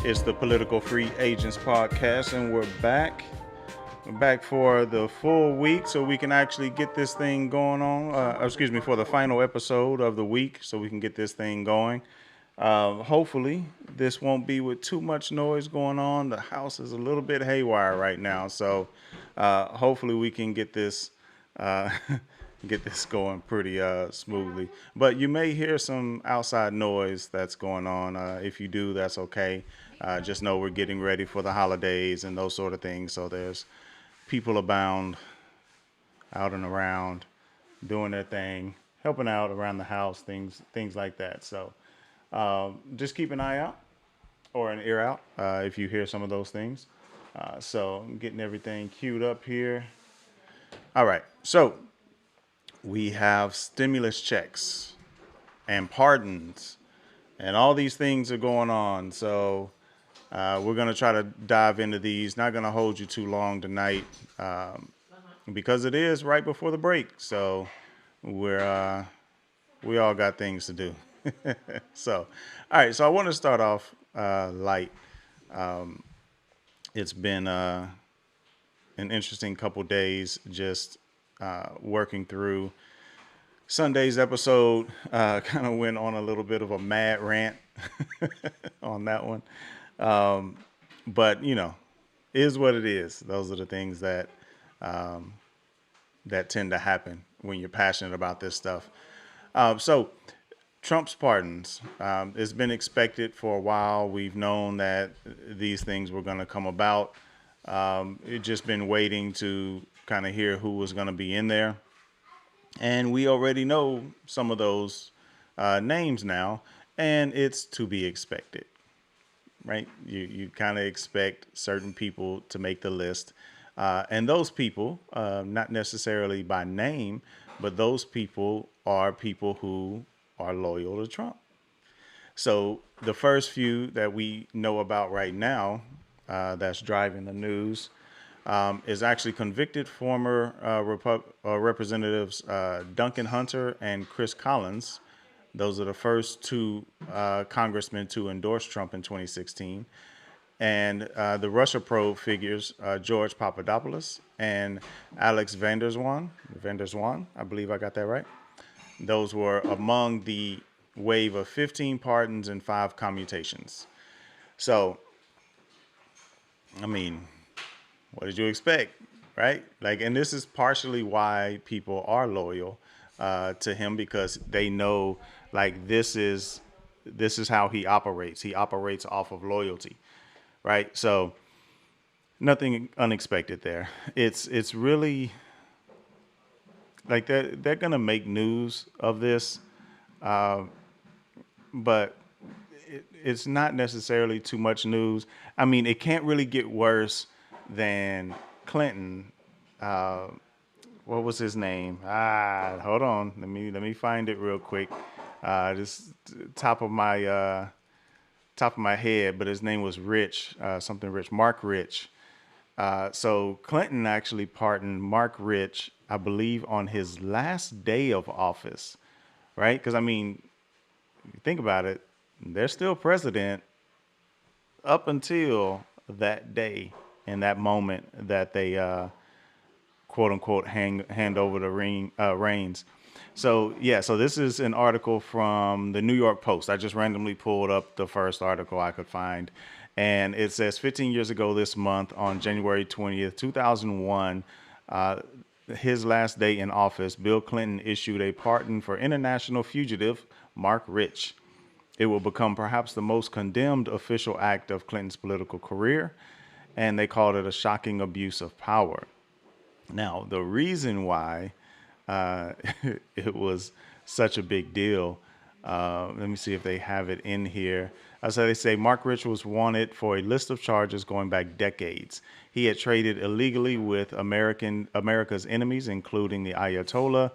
It's the Political Free Agents podcast, and we're back. We're back for the full week so we can actually get this thing going on. For the final episode of the week so we can get this thing going. Hopefully, this won't be with too much noise going on. The house is a little bit haywire right now, so hopefully we can get this uh, get this going pretty smoothly. But you may hear some outside noise that's going on. If you do, that's okay. Just know we're getting ready for the holidays and those sort of things. So there's people abound out and around doing their thing, helping out around the house, things like that. So just keep an eye out or an ear out if you hear some of those things. So I'm getting everything queued up here. All right. So we have stimulus checks and pardons and all these things are going on. So we're going to try to dive into these. Not going to hold you too long tonight because it is right before the break. So we all got things to do. So, all right. So I want to start off light. It's been an interesting couple days just working through Sunday's episode. Kind of went on a little bit of a mad rant on that one. But is what it is. Those are the things that that tend to happen when you're passionate about this stuff. So Trump's pardons. It's been expected for a while. We've known that these things were going to come about. It's just been waiting to kind of hear who was going to be in there. And we already know some of those names now, and it's to be expected, right? You kind of expect certain people to make the list. And those people, not necessarily by name, but those people are people who are loyal to Trump. So the first few that we know about right now that's driving the news is actually convicted former Representatives Duncan Hunter and Chris Collins. Those are the first two congressmen to endorse Trump in 2016. And the Russia probe figures George Papadopoulos and Alex Vanderswan, I believe I got that right. Those were among the wave of 15 pardons and 5 commutations. So, I mean, what did you expect, right? And this is partially why people are loyal to him, because they know, this is how he operates. He operates off of loyalty, right? So nothing unexpected there. It's really they're gonna make news of this, but it's not necessarily too much news. I mean, it can't really get worse than Clinton. What was his name? Hold on. Let me find it real quick. Just top of my head, but his name was Rich, something Rich, Mark Rich. So Clinton actually pardoned Mark Rich, I believe, on his last day of office, right? Because, I mean, think about it. They're still president up until that day and that moment that they, quote unquote, hand over the reins. So, yeah, so this is an article from the New York Post. I just randomly pulled up the first article I could find. And it says 15 years ago this month, on January 20th, 2001, his last day in office, Bill Clinton issued a pardon for international fugitive Mark Rich. It will become perhaps the most condemned official act of Clinton's political career, and they called it a shocking abuse of power. Now, the reason why it was such a big deal, let me see if they have it in here. So they say Mark Rich was wanted for a list of charges going back decades. He had traded illegally with America's enemies, including the Ayatollah,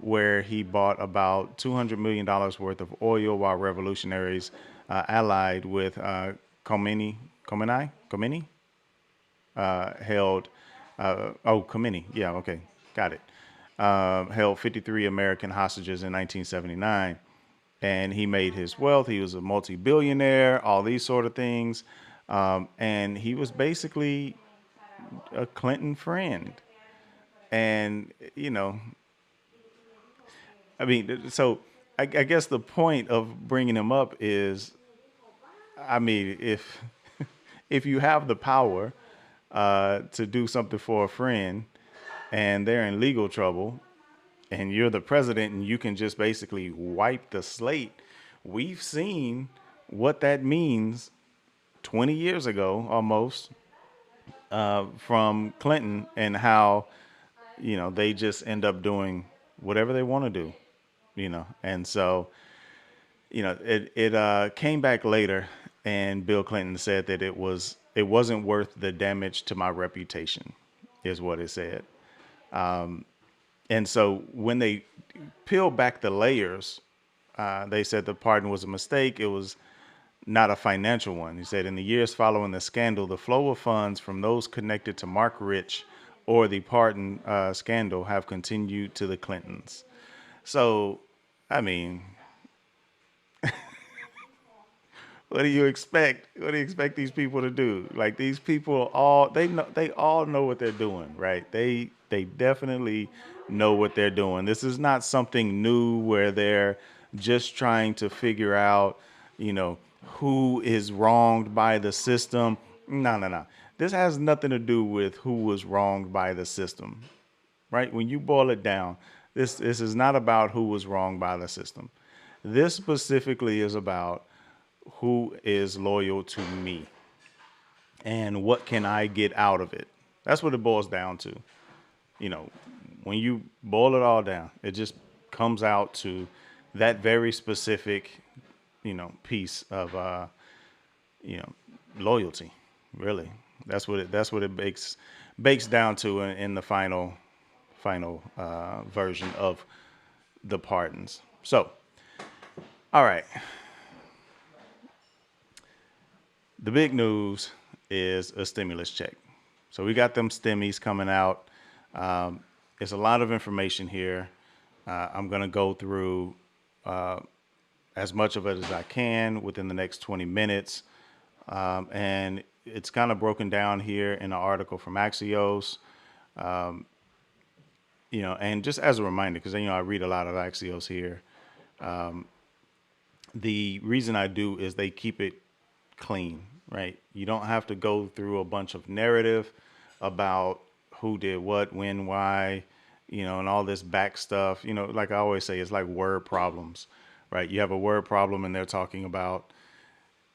where he bought about $200 million worth of oil while revolutionaries allied with Khomeini held, Khomeini, yeah, okay, got it, held 53 American hostages in 1979. and he made his wealth. He was a multi-billionaire, all these sort of things. And he was basically a Clinton friend. And, I mean, so I guess the point of bringing him up is, I mean, if you have the power to do something for a friend and they're in legal trouble and you're the president and you can just basically wipe the slate, we've seen what that means 20 years ago almost from Clinton, and how, they just end up doing whatever they want to do, and so, it came back later, and Bill Clinton said that it wasn't worth the damage to my reputation, is what it said. And so when they peel back the layers, they said the pardon was a mistake. It was not a financial one. He said in the years following the scandal, the flow of funds from those connected to Mark Rich or the pardon scandal have continued to the Clintons. So, I mean, what do you expect? What do you expect these people to do? Like, these people they all know what they're doing, right? They definitely know what they're doing. This is not something new where they're just trying to figure out, who is wronged by the system. No, no, no. This has nothing to do with who was wronged by the system, right? When you boil it down, this is not about who was wronged by the system. This specifically is about who is loyal to me and what can I get out of it. That's what it boils down to. You know, when you boil it all down, it just comes out to that very specific, piece of, loyalty. Really, that's what it bakes down to in the final version of the pardons. So, all right, the big news is a stimulus check. So we got them stimmies coming out. It's a lot of information here. I'm going to go through as much of it as I can within the next 20 minutes. And it's kind of broken down here in an article from Axios. And just as a reminder, because I read a lot of Axios here. The reason I do is they keep it clean, right? You don't have to go through a bunch of narrative about who did what, when, why, and all this back stuff. Like I always say, it's like word problems, right? You have a word problem and they're talking about,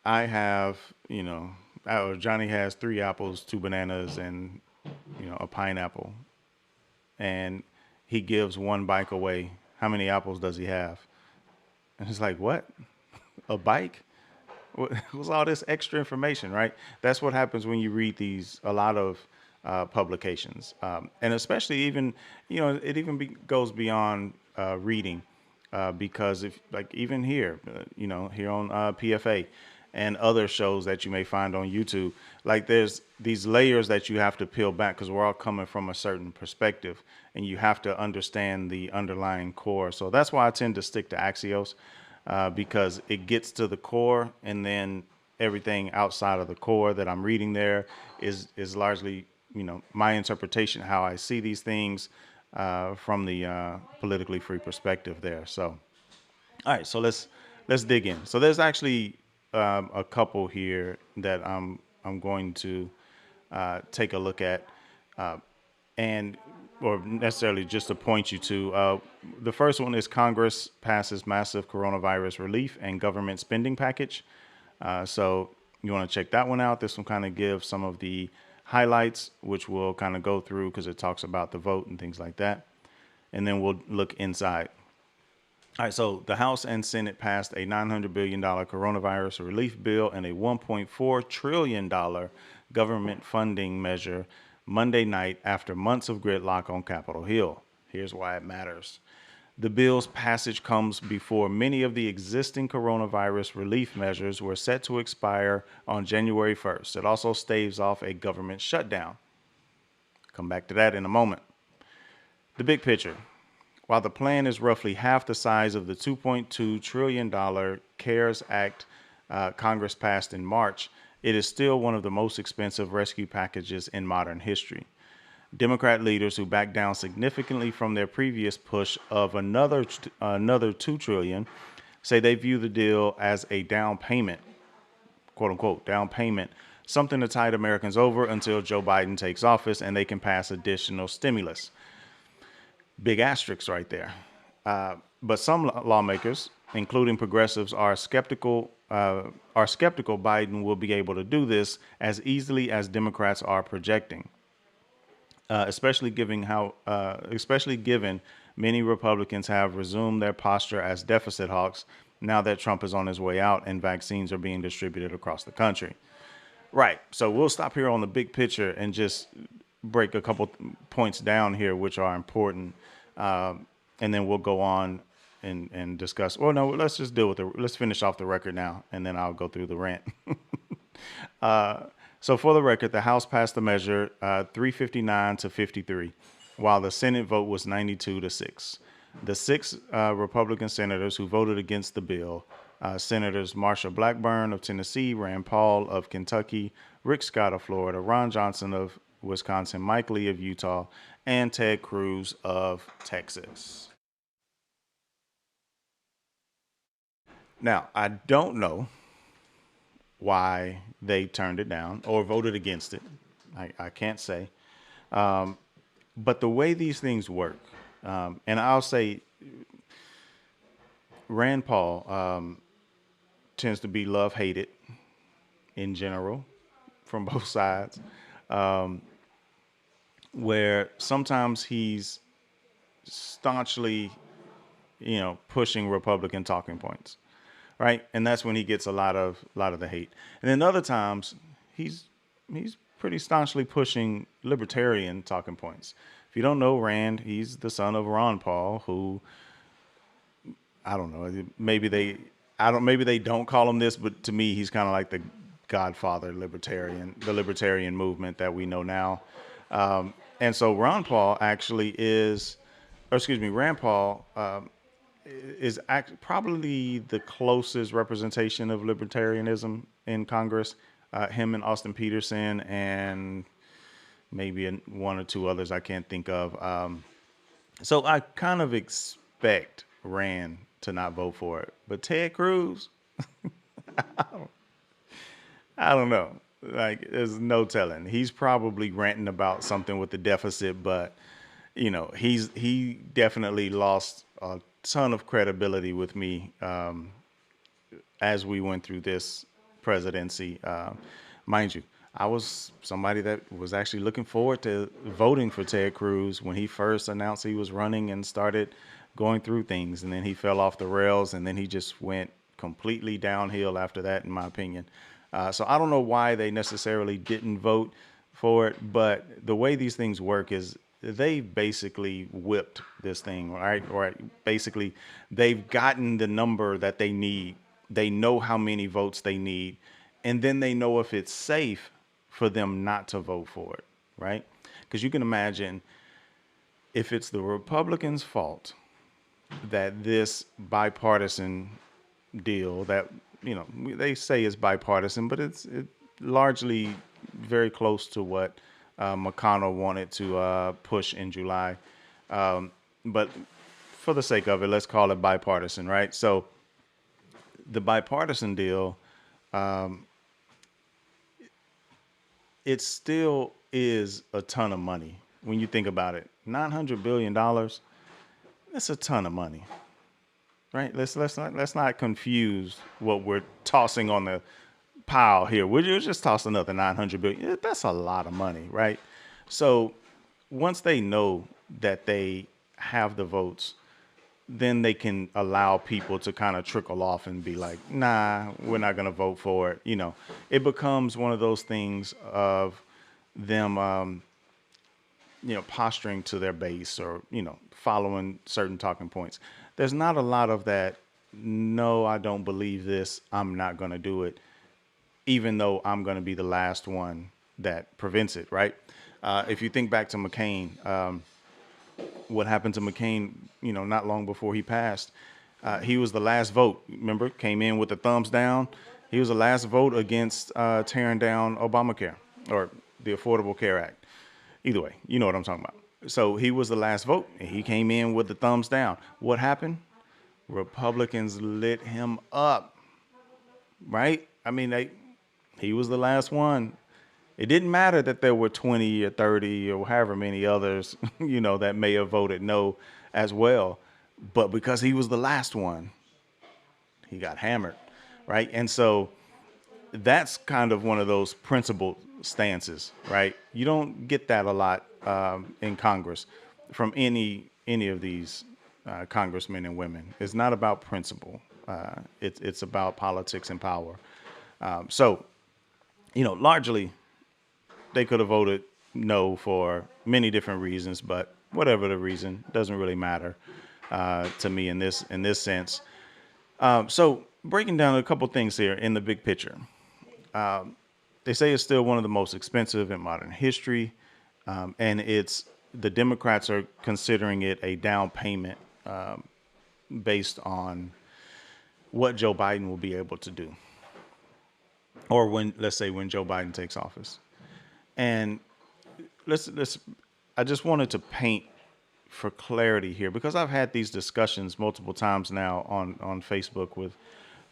I have, or Johnny has 3 apples, 2 bananas, and, a pineapple. And he gives 1 bike away. How many apples does he have? And it's like, what? A bike? What was all this extra information, right? That's what happens when you read a lot of publications. And especially even, it even goes beyond reading, because if, like, even here, here on PFA and other shows that you may find on YouTube, like, there's these layers that you have to peel back because we're all coming from a certain perspective and you have to understand the underlying core. So that's why I tend to stick to Axios, because it gets to the core, and then everything outside of the core that I'm reading there is largely, my interpretation, how I see these things from the politically free perspective there. So, all right, so let's dig in. So there's actually a couple here that I'm going to take a look at, and or necessarily just to point you to. The first one is Congress passes massive coronavirus relief and government spending package. So you want to check that one out. This one kind of gives some of the highlights, which we'll kind of go through because it talks about the vote and things like that. And then we'll look inside. All right, so the House and Senate passed a $900 billion coronavirus relief bill and a $1.4 trillion government funding measure Monday night after months of gridlock on Capitol Hill. Here's why it matters. The bill's passage comes before many of the existing coronavirus relief measures were set to expire on January 1st. It also staves off a government shutdown. Come back to that in a moment. The big picture. While the plan is roughly half the size of the $2.2 trillion CARES Act Congress passed in March, it is still one of the most expensive rescue packages in modern history. Democrat leaders who backed down significantly from their previous push of another 2 trillion say they view the deal as a down payment, quote unquote, down payment, something to tide Americans over until Joe Biden takes office and they can pass additional stimulus. Big asterisks right there. But some lawmakers, including progressives, are skeptical. Biden will be able to do this as easily as Democrats are projecting, especially given many Republicans have resumed their posture as deficit hawks now that Trump is on his way out and vaccines are being distributed across the country. Right. So we'll stop here on the big picture and just break a couple points down here, which are important. And then we'll go on and discuss. Well, no, let's just let's finish off the record now, and then I'll go through the rant. So for the record, the House passed the measure 359 to 53, while the Senate vote was 92 to 6. The six Republican senators who voted against the bill, Senators Marsha Blackburn of Tennessee, Rand Paul of Kentucky, Rick Scott of Florida, Ron Johnson of Wisconsin, Mike Lee of Utah, and Ted Cruz of Texas. Now, I don't know why they turned it down or voted against it. I can't say. But the way these things work, and I'll say Rand Paul tends to be love-hated in general from both sides, where sometimes he's staunchly, pushing Republican talking points, right? And that's when he gets a lot of the hate. And then other times he's pretty staunchly pushing libertarian talking points. If you don't know Rand, he's the son of Ron Paul, who I don't know, maybe they don't call him this, but to me he's kind of like the godfather the libertarian movement that we know now. And so Rand Paul is probably the closest representation of libertarianism in Congress. Him and Austin Peterson and maybe one or two others I can't think of. So I kind of expect Rand to not vote for it. But Ted Cruz, I don't know. Like, there's no telling. He's probably ranting about something with the deficit, but he definitely lost a ton of credibility with me as we went through this presidency. Mind you, I was somebody that was actually looking forward to voting for Ted Cruz when he first announced he was running and started going through things, and then he fell off the rails, and then he just went completely downhill after that, in my opinion. So I don't know why they necessarily didn't vote for it, but the way these things work is they basically whipped this thing, right? Or basically they've gotten the number that they need. They know how many votes they need, and then they know if it's safe for them not to vote for it, right? Because you can imagine if it's the Republicans' fault that this bipartisan deal that, they say is bipartisan, but it's largely very close to what McConnell wanted to push in July. But for the sake of it, let's call it bipartisan, right? So the bipartisan deal, it still is a ton of money when you think about it. $900 billion, that's a ton of money, right? Let's not confuse what we're tossing on the pile here. We'll just toss another 900 billion. That's a lot of money, right? So once they know that they have the votes, then they can allow people to kind of trickle off and be like, nah, we're not going to vote for it. It becomes one of those things of them, posturing to their base or, following certain talking points. There's not a lot of that. No, I don't believe this. I'm not going to do it, even though I'm going to be the last one that prevents it, right? If you think back to McCain, what happened to McCain, not long before he passed. He was the last vote. Remember, came in with the thumbs down. He was the last vote against tearing down Obamacare or the Affordable Care Act. Either way, you know what I'm talking about. So he was the last vote, and he came in with the thumbs down. What happened? Republicans lit him up, right? I mean, he was the last one. It didn't matter that there were 20 or 30 or however many others, that may have voted no as well. But because he was the last one, he got hammered, right? And so that's kind of one of those principled stances, right? You don't get that a lot in Congress from any of these congressmen and women. It's not about principle. It's about politics and power. So, largely they could have voted no for many different reasons, but whatever the reason doesn't really matter to me in this sense. So breaking down a couple things here in the big picture. They say it's still one of the most expensive in modern history, and the Democrats are considering it a down payment based on what Joe Biden will be able to do, or let's say when Joe Biden takes office. And I just wanted to paint for clarity here, because I've had these discussions multiple times now on Facebook with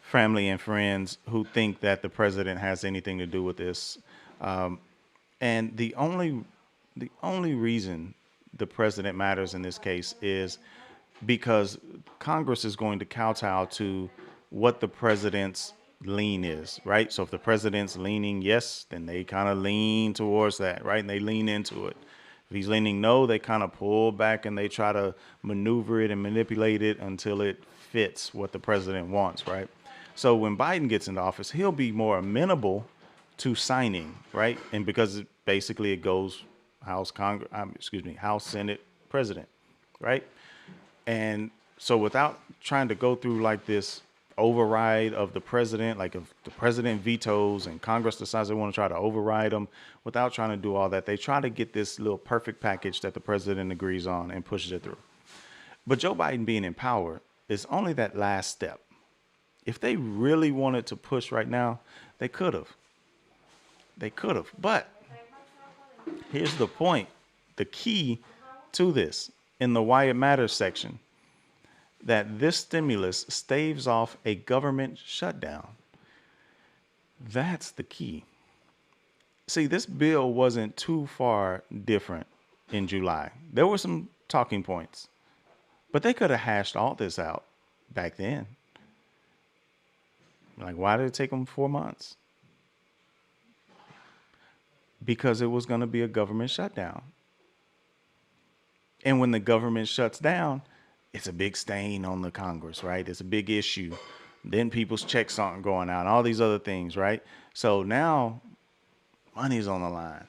family and friends who think that the president has anything to do with this. And the only reason the president matters in this case is because Congress is going to kowtow to what the president's lean is, right? So if the president's leaning yes, then they kind of lean towards that, right? And they lean into it. If he's leaning no, they kind of pull back and they try to maneuver it and manipulate it until it fits what the president wants, right? So when Biden gets into office, he'll be more amenable to signing, right? And because basically it goes House, Senate, President, right? And so without trying to go through like this override of the president, like if the president vetoes and Congress decides they want to try to override them, without trying to do all that, they try to get this little perfect package that the president agrees on and pushes it through. But Joe Biden being in power is only that last step. If they really wanted to push right now, they could have. But here's the point. The key to this in the Why It Matters section, that this stimulus staves off a government shutdown. That's the key. See, this bill wasn't too far different in July. There were some talking points, but they could have hashed all this out back then. Like, why did it take them 4 months? Because it was going to be a government shutdown. And when the government shuts down, it's a big stain on the Congress, right? It's a big issue. Then people's checks aren't going out, all these other things, right? So now money's on the line.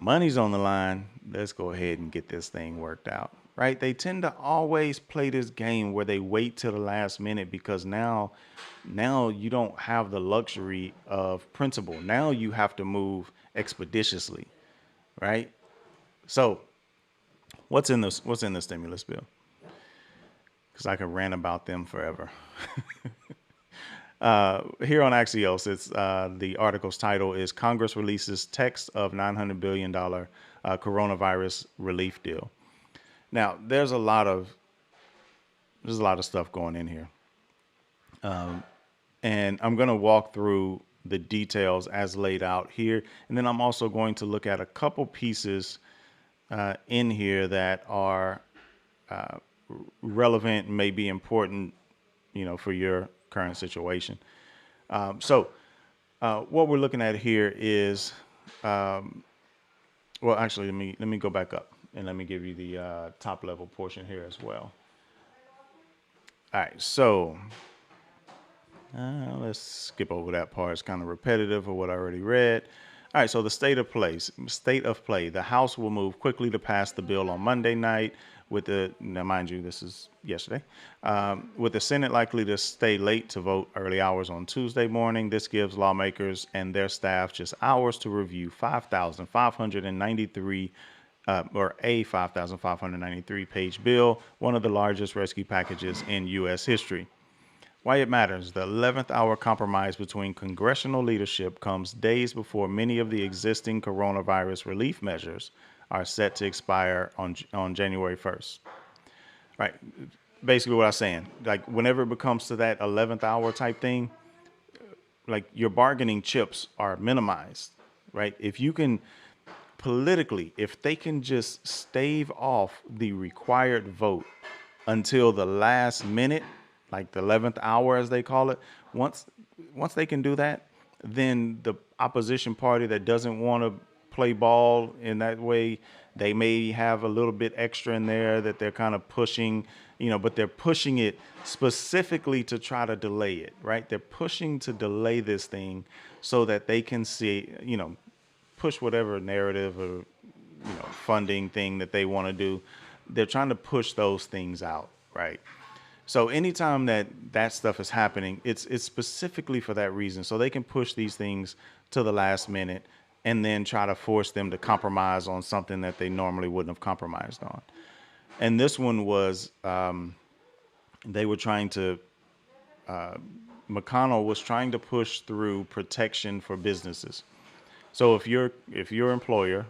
Money's on the line. Let's go ahead and get this thing worked out, right? They tend to always play this game where they wait till the last minute, because now you don't have the luxury of principle. Now you have to move expeditiously, right? So what's in the stimulus bill? Because I could rant about them forever. Here on Axios, it's the article's title is Congress Releases Text of $900 billion Coronavirus Relief Deal. Now, there's a lot of stuff going in here. And I'm going to walk through the details as laid out here. And then I'm also going to look at a couple pieces in here that are relevant, may be important, for your current situation. So what we're looking at here is, well, actually, let me go back up and let me give you the top level portion here as well. All right, so let's skip over that part. It's kind of repetitive of what I already read. All right, so the state of play. The House will move quickly to pass the bill on Monday night now mind you, this is yesterday, with the Senate likely to stay late to vote early hours on Tuesday morning. This gives lawmakers and their staff just hours to review 5,593 or a 5,593 page bill, one of the largest rescue packages in U.S. history. Why it matters: the 11th hour compromise between congressional leadership comes days before many of the existing coronavirus relief measures are set to expire on January 1st. Right. Basically what I'm saying, like whenever it becomes to that 11th hour type thing, like your bargaining chips are minimized, right? If you can politically, if they can just stave off the required vote until the last minute, like the 11th hour as they call it, once once they can do that, then the opposition party that doesn't want to play ball in that way, they may have a little bit extra in there that they're kind of pushing, but they're pushing it specifically to try to delay it, right? They're pushing to delay this thing so that they can see, push whatever narrative or funding thing that they want to do. They're trying to push those things out, right? So anytime that stuff is happening, it's specifically for that reason, so they can push these things to the last minute and then try to force them to compromise on something that they normally wouldn't have compromised on. And this one was, they were trying to, McConnell was trying to push through protection for businesses. So if your employer,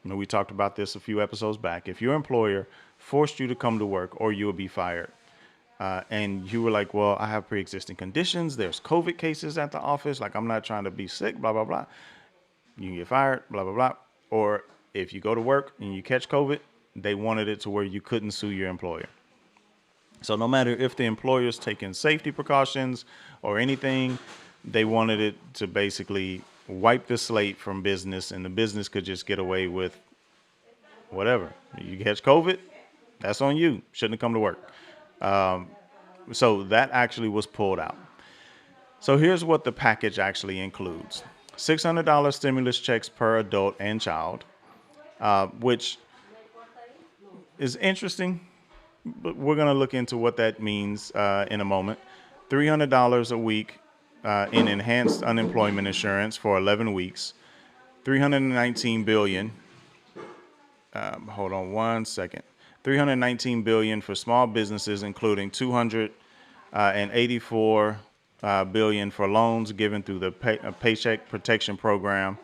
we talked about this a few episodes back, if your employer forced you to come to work or you would be fired, and you were like, well, I have pre-existing conditions, there's COVID cases at the office, like I'm not trying to be sick, blah, blah, blah. You can get fired, blah, blah, blah. Or if you go to work and you catch COVID, they wanted it to where you couldn't sue your employer. So no matter if the employer's taking safety precautions or anything, they wanted it to basically wipe the slate from business, and the business could just get away with whatever. You catch COVID, that's on you. Shouldn't have come to work. So that actually was pulled out. So here's what the package actually includes: $600 stimulus checks per adult and child, which is interesting, but we're going to look into what that means in a moment. $300 a week in enhanced unemployment insurance for 11 weeks. $319 billion. Hold on one second. $319 billion for small businesses, including $284 billion for loans given through the Paycheck Protection Program.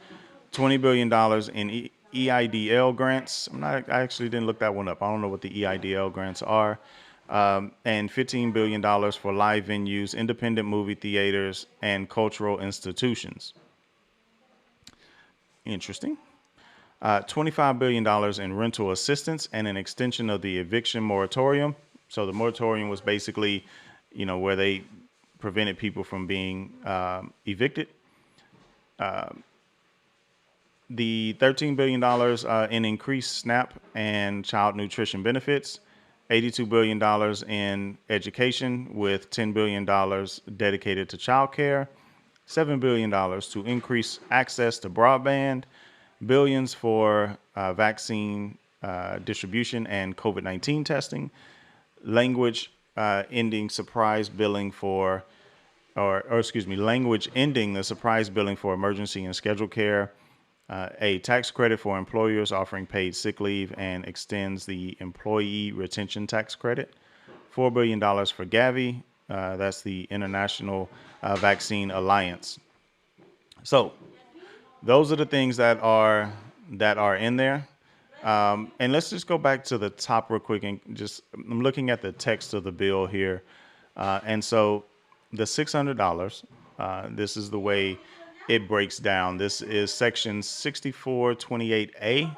$20 billion in EIDL grants. I actually didn't look that one up. I don't know what the EIDL grants are. And $15 billion for live venues, independent movie theaters, and cultural institutions. Interesting. $25 billion in rental assistance and an extension of the eviction moratorium. So the moratorium was basically, where they prevented people from being evicted. The $13 billion in increased SNAP and child nutrition benefits. $82 billion in education, with $10 billion dedicated to child care. $7 billion to increase access to broadband. Billions for vaccine distribution and COVID-19 testing. Language ending surprise billing for, language ending the surprise billing for emergency and scheduled care. A tax credit for employers offering paid sick leave and extends the employee retention tax credit. $4 billion for Gavi. That's the International Vaccine Alliance. So those are the things that are in there. And let's just go back to the top real quick and I'm looking at the text of the bill here. And so the $600, this is the way it breaks down. This is section 6428A.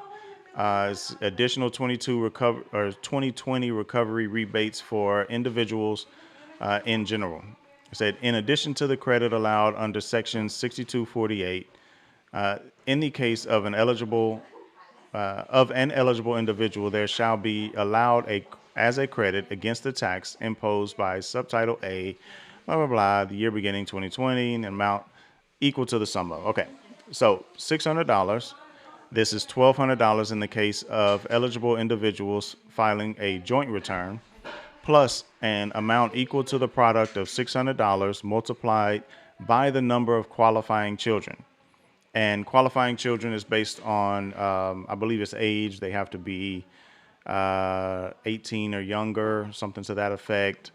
It's additional 2020 recovery rebates for individuals in general. It said, in addition to the credit allowed under section 6248, in the case of an eligible individual, there shall be allowed as a credit against the tax imposed by subtitle A, blah, blah, blah, the year beginning 2020, and amount equal to the sum of. Okay, so $600. This is $1,200 in the case of eligible individuals filing a joint return, plus an amount equal to the product of $600 multiplied by the number of qualifying children. And qualifying children is based on, I believe it's age. They have to be 18 or younger, something to that effect.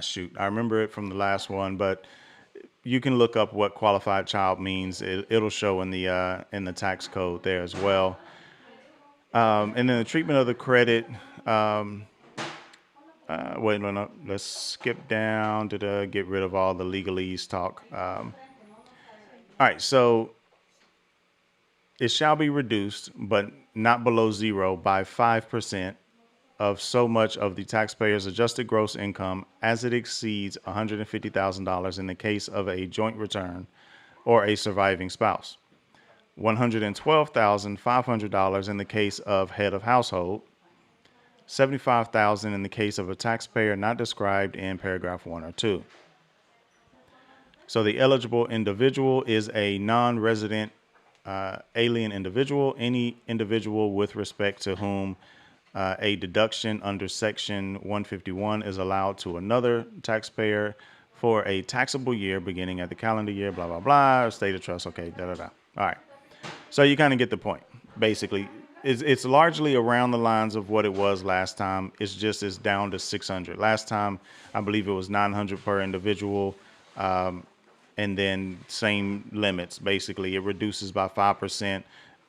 Shoot, I remember it from the last one, but you can look up what qualified child means. It'll show in the tax code there as well. And then the treatment of the credit. Wait, no, let's skip down to get rid of all the legalese talk. All right, so it shall be reduced, but not below zero, by 5% of so much of the taxpayer's adjusted gross income as it exceeds $150,000 in the case of a joint return or a surviving spouse, $112,500 in the case of head of household, $75,000 in the case of a taxpayer not described in paragraph 1 or 2. So the eligible individual is a non-resident alien individual, any individual with respect to whom a deduction under Section 151 is allowed to another taxpayer for a taxable year beginning at the calendar year, blah, blah, blah, state of trust, okay, da. All right. So you kind of get the point. Basically, it's largely around the lines of what it was last time. It's down to 600. Last time, I believe it was 900 per individual. And then same limits. Basically, it reduces by 5%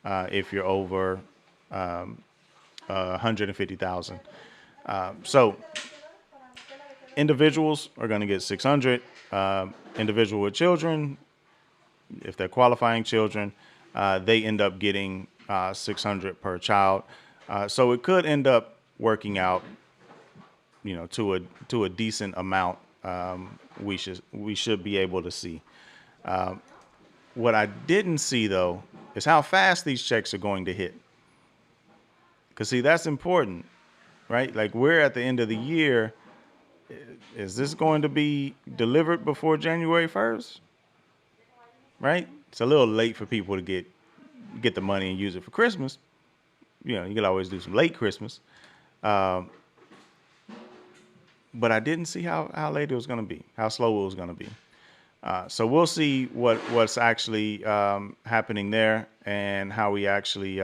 if you're over 150,000. So individuals are going to get 600. Individual with children, if they're qualifying children, they end up getting 600 per child. So it could end up working out, to a decent amount. We should be able to see. What I didn't see though is how fast these checks are going to hit. Because see, that's important, right? Like we're at the end of the year. Is this going to be delivered before January 1st? Right? It's a little late for people to get the money and use it for Christmas. You could always do some late Christmas. But I didn't see how late it was going to be, how slow it was going to be. So we'll see what's actually happening there and how it actually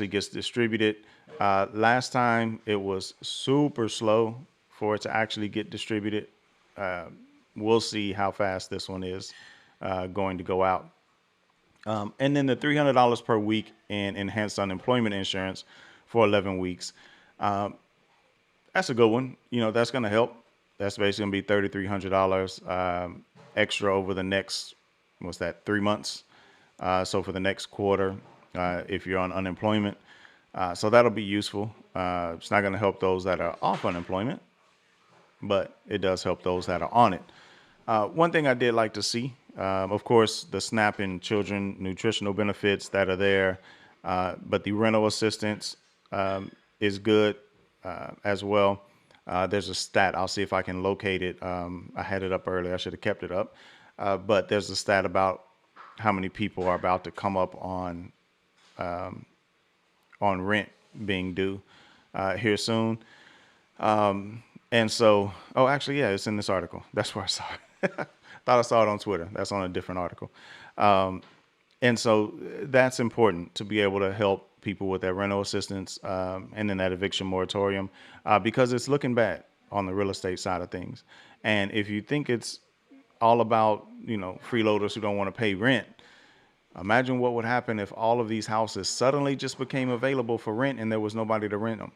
gets distributed. Last time it was super slow for it to actually get distributed. We'll see how fast this one is going to go out. And then the $300 per week in enhanced unemployment insurance for 11 weeks. That's a good one. That's going to help. That's basically going to be $3,300 extra over the next, 3 months? So for the next quarter, if you're on unemployment. So that'll be useful. It's not going to help those that are off unemployment, but it does help those that are on it. One thing I did like to see, of course, the SNAP and children nutritional benefits that are there, but the rental assistance is good as well. There's a stat. I'll see if I can locate it. I had it up earlier. I should have kept it up. But there's a stat about how many people are about to come up on rent being due here soon. And so, actually, yeah, it's in this article. That's where I saw it. Thought I saw it on Twitter. That's on a different article. And so that's important to be able to help people with their rental assistance and then that eviction moratorium because it's looking bad on the real estate side of things. And if you think it's all about, freeloaders who don't want to pay rent, imagine what would happen if all of these houses suddenly just became available for rent and there was nobody to rent them.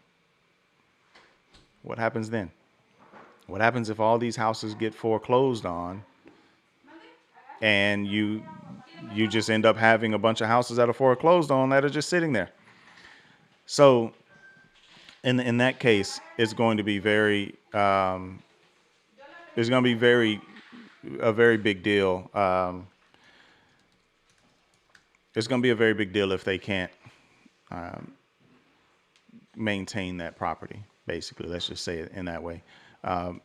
What happens then? What happens if all these houses get foreclosed on and you just end up having a bunch of houses that are foreclosed on that are just sitting there? So in that case, it's going to be a very big deal. It's going to be a very big deal if they can't maintain that property. Basically, let's just say it in that way.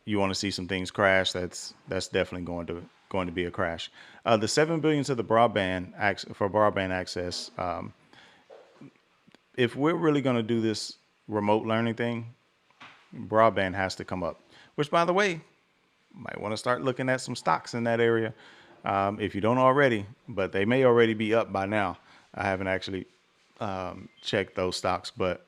You want to see some things crash. That's definitely going to be a crash. The $7 billion to the broadband access. If we're really going to do this remote learning thing, broadband has to come up. Which, by the way, might want to start looking at some stocks in that area if you don't already, but they may already be up by now. I haven't actually checked those stocks, but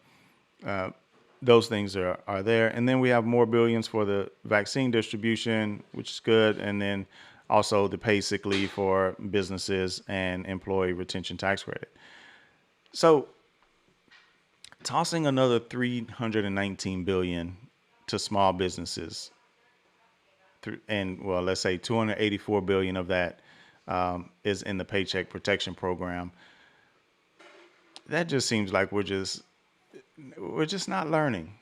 those things are there. And then we have more billions for the vaccine distribution, which is good. And then also the pay sick leave for businesses and employee retention tax credit. So tossing another 319 billion to small businesses, and well, let's say 284 billion of that is in the Paycheck Protection Program. That just seems like we're just not learning.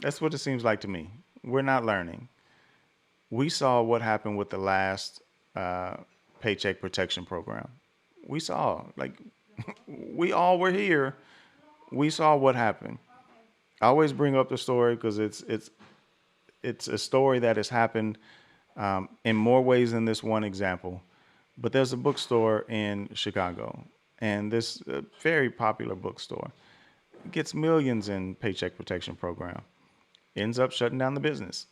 That's what it seems like to me. We're not learning. We saw what happened with the last Paycheck Protection Program. We saw, like, we all were here. We saw what happened. I always bring up the story because it's a story that has happened in more ways than this one example. But there's a bookstore in Chicago, and this very popular bookstore gets millions in Paycheck Protection Program, ends up shutting down the business.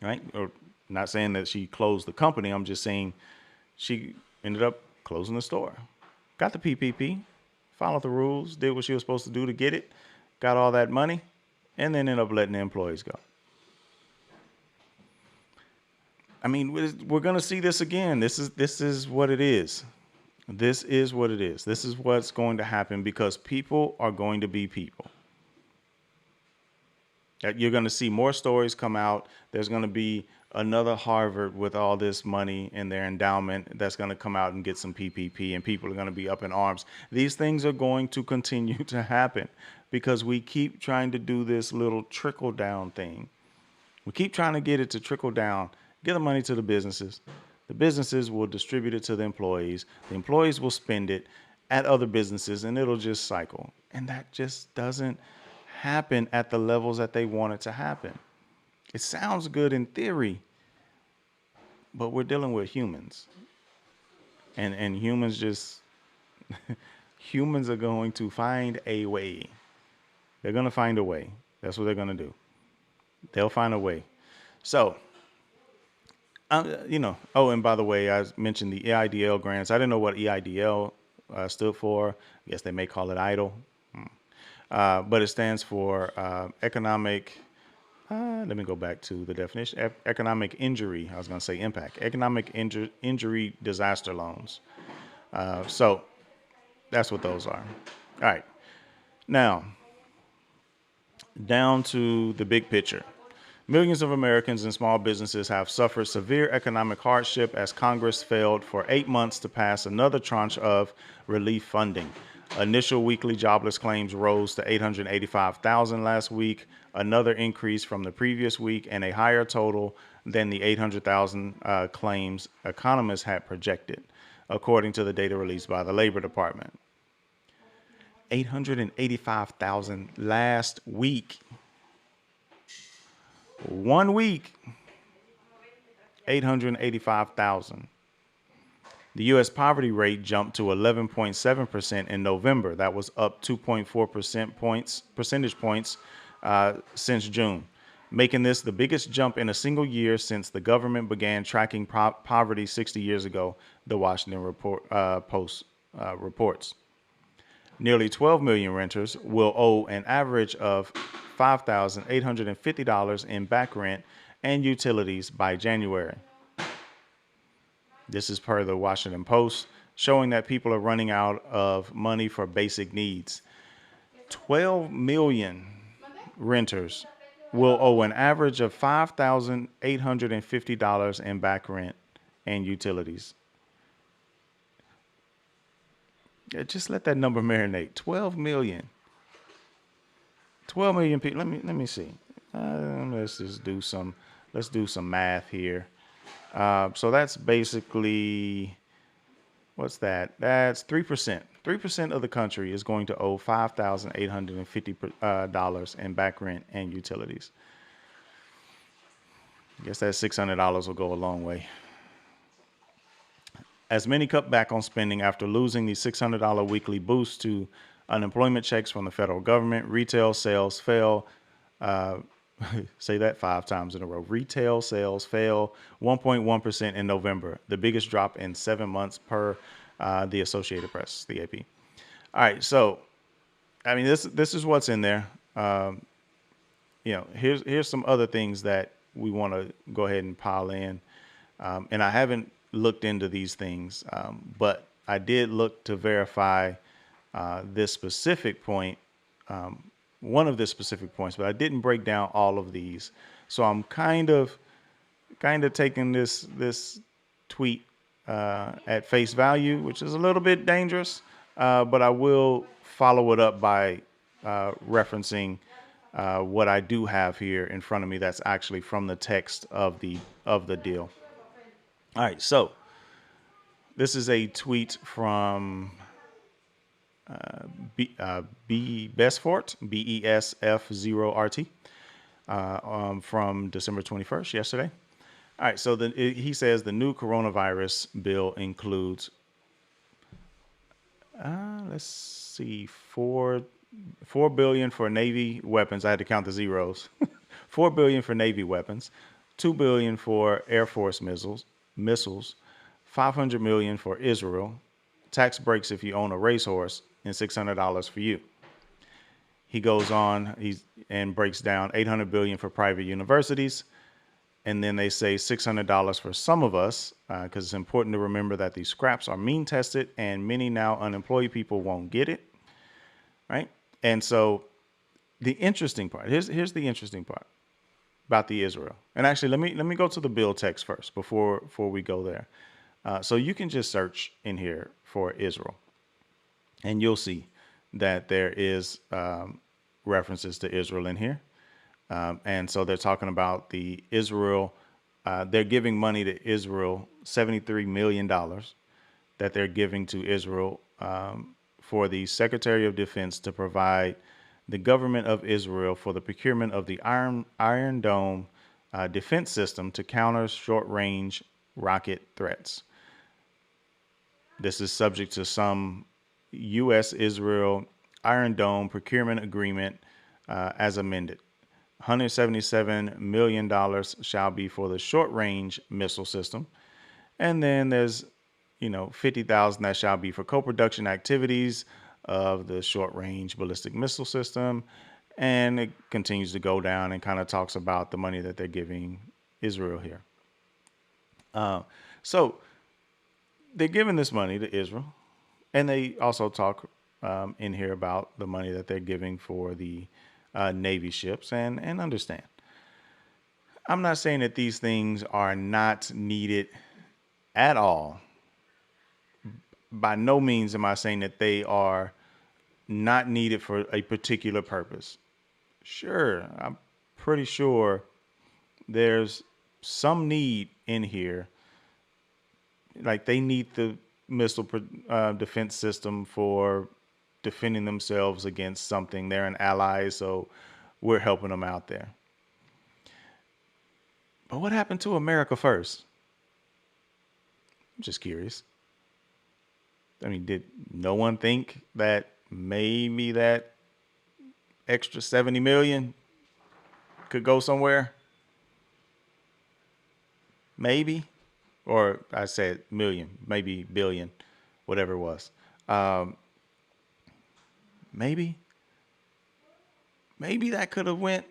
Right? Or not saying that she closed the company. I'm just saying she ended up closing the store. Got the PPP, followed the rules, did what she was supposed to do to get it, got all that money, and then ended up letting the employees go. I mean, we're going to see this again. This is what it is. This is what it is. This is what's going to happen because people are going to be people. You're going to see more stories come out. There's going to be another Harvard with all this money in their endowment that's going to come out and get some PPP, and people are going to be up in arms. These things are going to continue to happen because we keep trying to do this little trickle down thing. We keep trying to get it to trickle down, get the money to the businesses. The businesses will distribute it to the employees. The employees will spend it at other businesses, and it'll just cycle. And that just doesn't happen at the levels that they want it to happen. It sounds good in theory, but we're dealing with humans. And humans just, humans are going to find a way. They're going to find a way. That's what they're going to do. They'll find a way. So, oh, and by the way, I mentioned the EIDL grants. I didn't know what EIDL stood for. I guess they may call it EIDL. But it stands for economic, let me go back to the definition, economic injury. I was going to say impact, economic injury disaster loans. So that's what those are. All right. Now, down to the big picture. Millions of Americans and small businesses have suffered severe economic hardship as Congress failed for 8 months to pass another tranche of relief funding. Initial weekly jobless claims rose to 885,000 last week, another increase from the previous week, and a higher total than the 800,000 claims economists had projected, according to the data released by the Labor Department. 885,000 last week. 1 week, 885,000. The U.S. poverty rate jumped to 11.7% in November. That was up 2.4 percentage points since June, making this the biggest jump in a single year since the government began tracking poverty 60 years ago, the Washington Post reports. Nearly 12 million renters will owe an average of $5,850 in back rent and utilities by January. This is per the Washington Post, showing that people are running out of money for basic needs. 12 million renters will owe an average of $5,850 in back rent and utilities. Just let that number marinate. 12 million. 12 million people. Let me see. Let's do some math here. So that's basically, what's that? That's 3%. 3% of the country is going to owe $5,850 in back rent and utilities. I guess that $600 will go a long way. As many cut back on spending after losing the $600 weekly boost to unemployment checks from the federal government, retail sales fell Say that 5 times in a row. Retail sales fell 1.1% in November, the biggest drop in 7 months per the Associated Press, the AP. All right, so I mean, this is what's in there. Here's some other things that we want to go ahead and pile in. And I haven't looked into these things, but I did look to verify this specific point, one of the specific points, but I didn't break down all of these. So I'm kind of taking this tweet at face value, which is a little bit dangerous, but I will follow it up by referencing what I do have here in front of me. That's actually from the text of the deal. All right, so this is a tweet from B Besfort, BESF0RT, from December 21st, yesterday. All right, so he says the new coronavirus bill includes, let's see, $4 billion for Navy weapons. I had to count the zeros. $4 billion for Navy weapons, $2 billion for Air Force missiles, $500 million for Israel, tax breaks if you own a racehorse, and $600 for you. He goes on and breaks down $800 billion for private universities. And then they say $600 for some of us, because it's important to remember that these scraps are mean tested and many now unemployed people won't get it. Right. And so the interesting part, here's the interesting part about the Israel. And actually, let me go to the bill text first before we go there. So you can just search in here for Israel, and you'll see that there is references to Israel in here. And so they're talking about the Israel. They're giving money to Israel, $73 million that they're giving to Israel for the Secretary of Defense to provide the government of Israel for the procurement of the Iron Dome defense system to counter short-range rocket threats. This is subject to some U.S.-Israel Iron Dome procurement agreement as amended. $177 million shall be for the short-range missile system. And then there's, $50,000 that shall be for co-production activities of the short-range ballistic missile system. And it continues to go down and kind of talks about the money that they're giving Israel here. So they're giving this money to Israel. And they also talk in here about the money that they're giving for the Navy ships. And understand, I'm not saying that these things are not needed at all. By no means am I saying that they are not needed for a particular purpose. Sure, I'm pretty sure there's some need in here. Like they need the missile defense system for defending themselves against something. They're an ally, so we're helping them out there. But what happened to America first? I'm just curious. I mean, did no one think that maybe that extra 70 million could go somewhere? Maybe. Or I said million, maybe billion, whatever it was. Maybe that could have went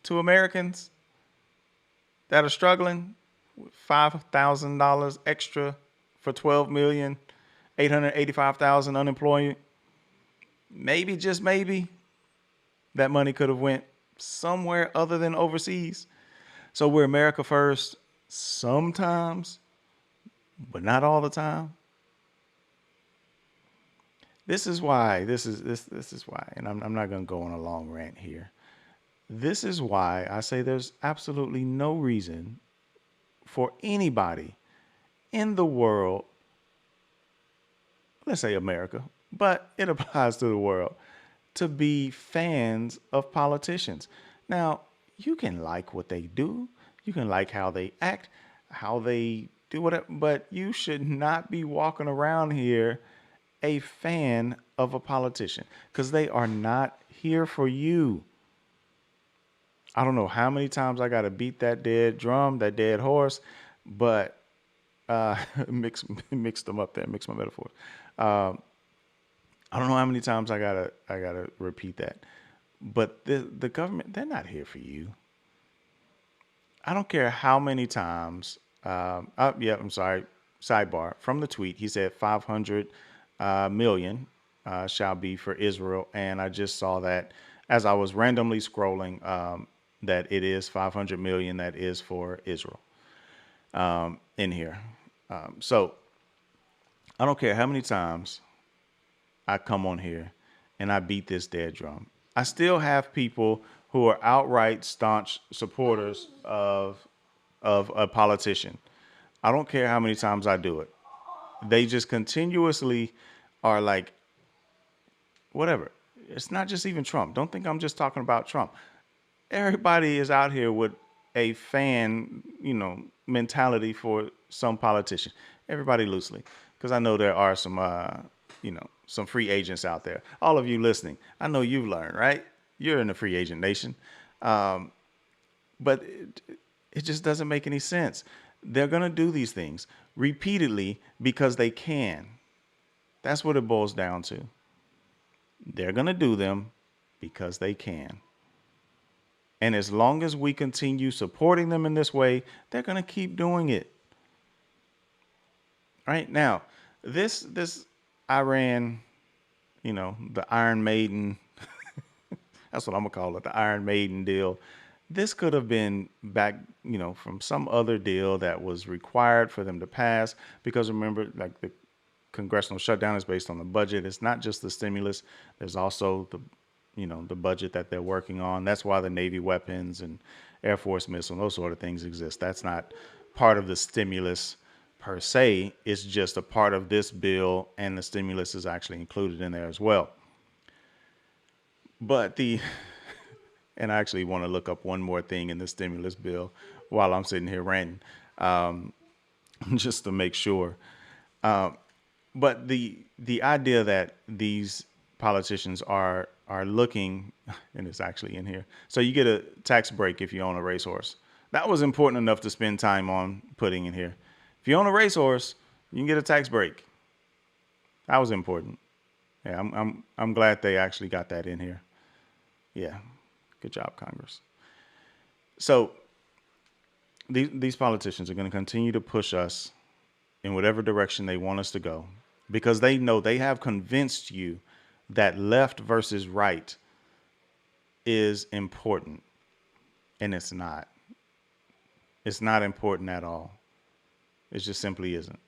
to Americans that are struggling with $5,000 extra for 12,885,000 unemployed. Maybe, just maybe, that money could have went somewhere other than overseas. So we're America first sometimes, but not all the time. This is why, and I'm not going to go on a long rant here. This is why I say there's absolutely no reason for anybody in the world, let's say America, but it applies to the world, to be fans of politicians. Now, you can like what they do. You can like how they act, how they do whatever, but you should not be walking around here a fan of a politician, because they are not here for you. I don't know how many times I got to beat that dead drum, that dead horse, but mix them up there, mix my metaphors. I don't know how many times I gotta repeat that. But the government, they're not here for you. I don't care how many times. Yeah, I'm sorry. Sidebar from the tweet, he said 500 million shall be for Israel, and I just saw that as I was randomly scrolling that it is 500 million that is for Israel in here. So I don't care how many times I come on here and I beat this dead drum. I still have people who are outright staunch supporters of a politician. I don't care how many times I do it. They just continuously are like, whatever. It's not just even Trump. Don't think I'm just talking about Trump. Everybody is out here with a fan, mentality for some politician. Everybody loosely, because I know there are some, some free agents out there. All of you listening, I know you've learned, right? You're in the free agent nation, but it just doesn't make any sense. They're gonna do these things repeatedly because they can. That's what it boils down to. They're gonna do them because they can. And as long as we continue supporting them in this way, they're going to keep doing it. Right now, this Iran, the Iron Maiden, that's what I'm going to call it, the Iron Maiden deal. This could have been back, from some other deal that was required for them to pass. Because remember, like the congressional shutdown is based on the budget. It's not just the stimulus. There's also the budget that they're working on. That's why the Navy weapons and Air Force missile, those sort of things exist. That's not part of the stimulus per se. It's just a part of this bill, and the stimulus is actually included in there as well. But and I actually want to look up one more thing in the stimulus bill while I'm sitting here ranting, just to make sure. But the idea that these politicians are looking, and it's actually in here. So you get a tax break if you own a racehorse. That was important enough to spend time on putting in here. If you own a racehorse, you can get a tax break. That was important. Yeah, I'm glad they actually got that in here. Yeah, good job, Congress. So these politicians are going to continue to push us in whatever direction they want us to go, because they know they have convinced you that left versus right is important. And it's not. It's not important at all. It just simply isn't.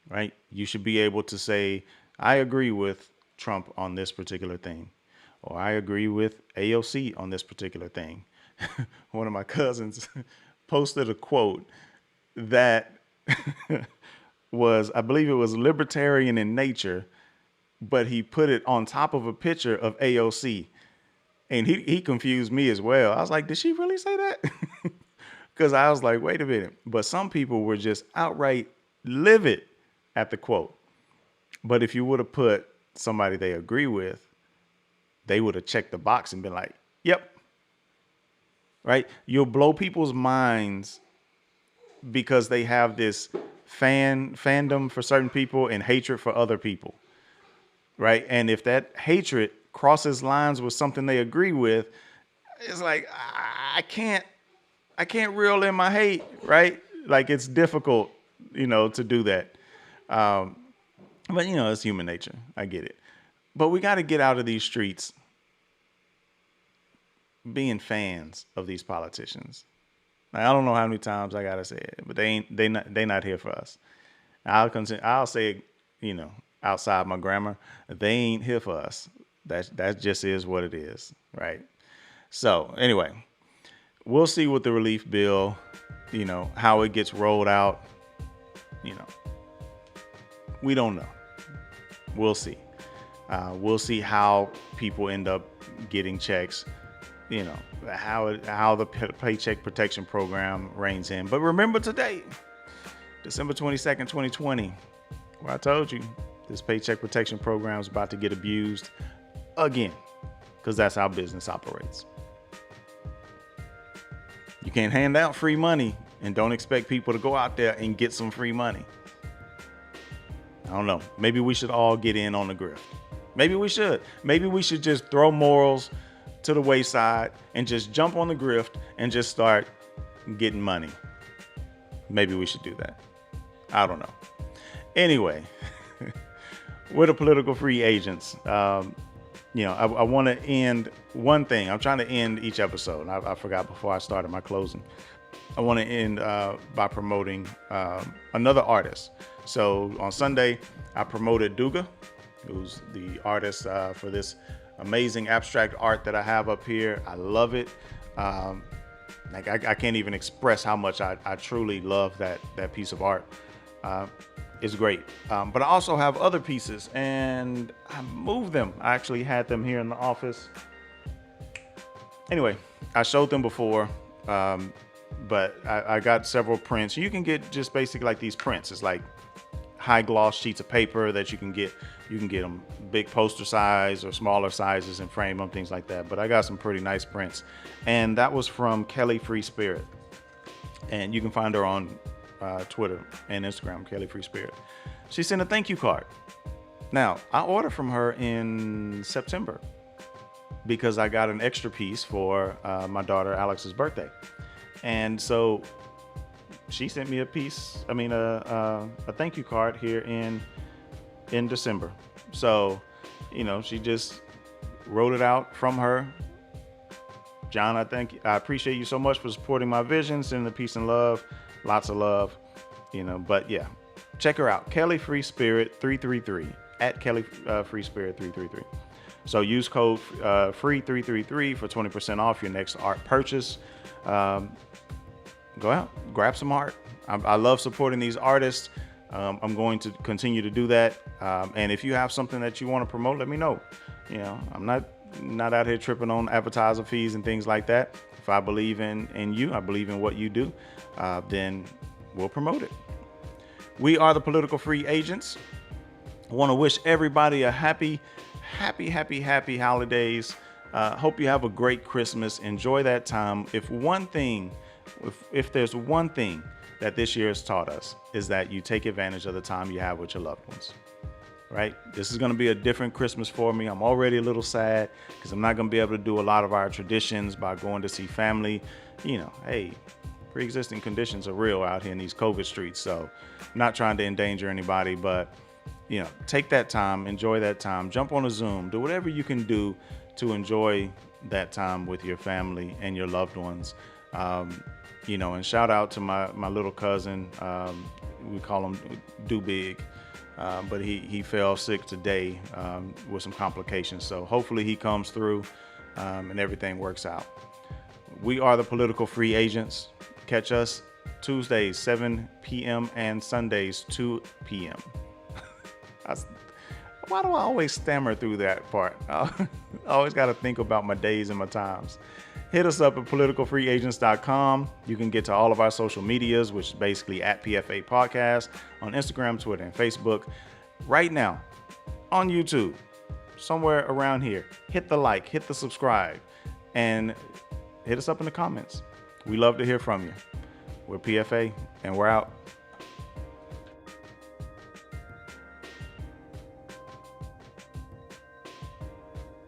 Right? You should be able to say, I agree with Trump on this particular thing, or I agree with AOC on this particular thing. One of my cousins posted a quote that was, I believe it was libertarian in nature, but he put it on top of a picture of AOC. And he confused me as well. I was like, did she really say that? Because I was like, wait a minute. But some people were just outright livid at the quote. But if you would have put somebody they agree with, they would have checked the box and been like, yep. Right? You'll blow people's minds because they have this fandom for certain people and hatred for other people. Right? And if that hatred crosses lines with something they agree with, it's like, I can't reel in my hate, right? Like, it's difficult, to do that. But, it's human nature. I get it. But we got to get out of these streets being fans of these politicians. Now, I don't know how many times I got to say it, but they not here for us. I'll say it, outside my grammar, they ain't here for us. That just is what it is, right? So anyway, we'll see what the relief bill, how it gets rolled out. We don't know. We'll see. We'll see how people end up getting checks. How the Paycheck Protection Program reigns in. But remember today, December 22nd, 2020, where I told you this Paycheck Protection Program is about to get abused again, because that's how business operates. You can't hand out free money and don't expect people to go out there and get some free money. I don't know. Maybe we should all get in on the grift. Maybe we should. Maybe we should just throw morals to the wayside and just jump on the grift and just start getting money. Maybe we should do that. I don't know. Anyway, we're the political free agents. I want to end one thing. I'm trying to end each episode. I forgot before I started my closing. I want to end by promoting another artist. So on Sunday, I promoted Duga, who's the artist for this amazing abstract art that I have up here. I love it. I can't even express how much I truly love that piece of art. It's great. But I also have other pieces, and I moved them. I actually had them here in the office. Anyway, I showed them before, but I got several prints. You can get just basically like these prints. It's like high gloss sheets of paper that you can get. You can get them big poster size or smaller sizes and frame them, things like that. But I got some pretty nice prints. And that was from Kelly Free Spirit. And you can find her on Twitter and Instagram, Kelly Free Spirit. She sent a thank you card. Now, I ordered from her in September because I got an extra piece for my daughter Alex's birthday. And so she sent me a thank you card here in December. So, she just wrote it out from her. John, I appreciate you so much for supporting my vision, sending the peace and love, lots of love, but yeah, check her out. Kelly Free Spirit 333 at Kelly Free Spirit 333. So use code free 333 for 20% off your next art purchase. Go out, grab some art. I love supporting these artists. I'm going to continue to do that. And if you have something that you want to promote, let me know. I'm not out here tripping on advertiser fees and things like that. If I believe in you, I believe in what you do, then we'll promote it. We are the Political Free Agents. I want to wish everybody a happy holidays. Hope you have a great Christmas. Enjoy that time. If there's one thing that this year has taught us, is that you take advantage of the time you have with your loved ones. Right? This is going to be a different Christmas for me. I'm already a little sad because I'm not going to be able to do a lot of our traditions by going to see family. Hey, pre-existing conditions are real out here in these COVID streets. So I'm not trying to endanger anybody, but take that time, enjoy that time, jump on a Zoom, do whatever you can do to enjoy that time with your family and your loved ones. And shout out to my little cousin. We call him Do Big. But he fell sick today with some complications. So hopefully he comes through and everything works out. We are the Political Free Agents. Catch us Tuesdays, 7 p.m. and Sundays, 2 p.m. Why do I always stammer through that part? I always got to think about my days and my times. Hit us up at politicalfreeagents.com. You can get to all of our social medias, which is basically at PFA Podcast on Instagram, Twitter, and Facebook. Right now, on YouTube, somewhere around here, hit the like, hit the subscribe, and hit us up in the comments. We love to hear from you. We're PFA, and we're out.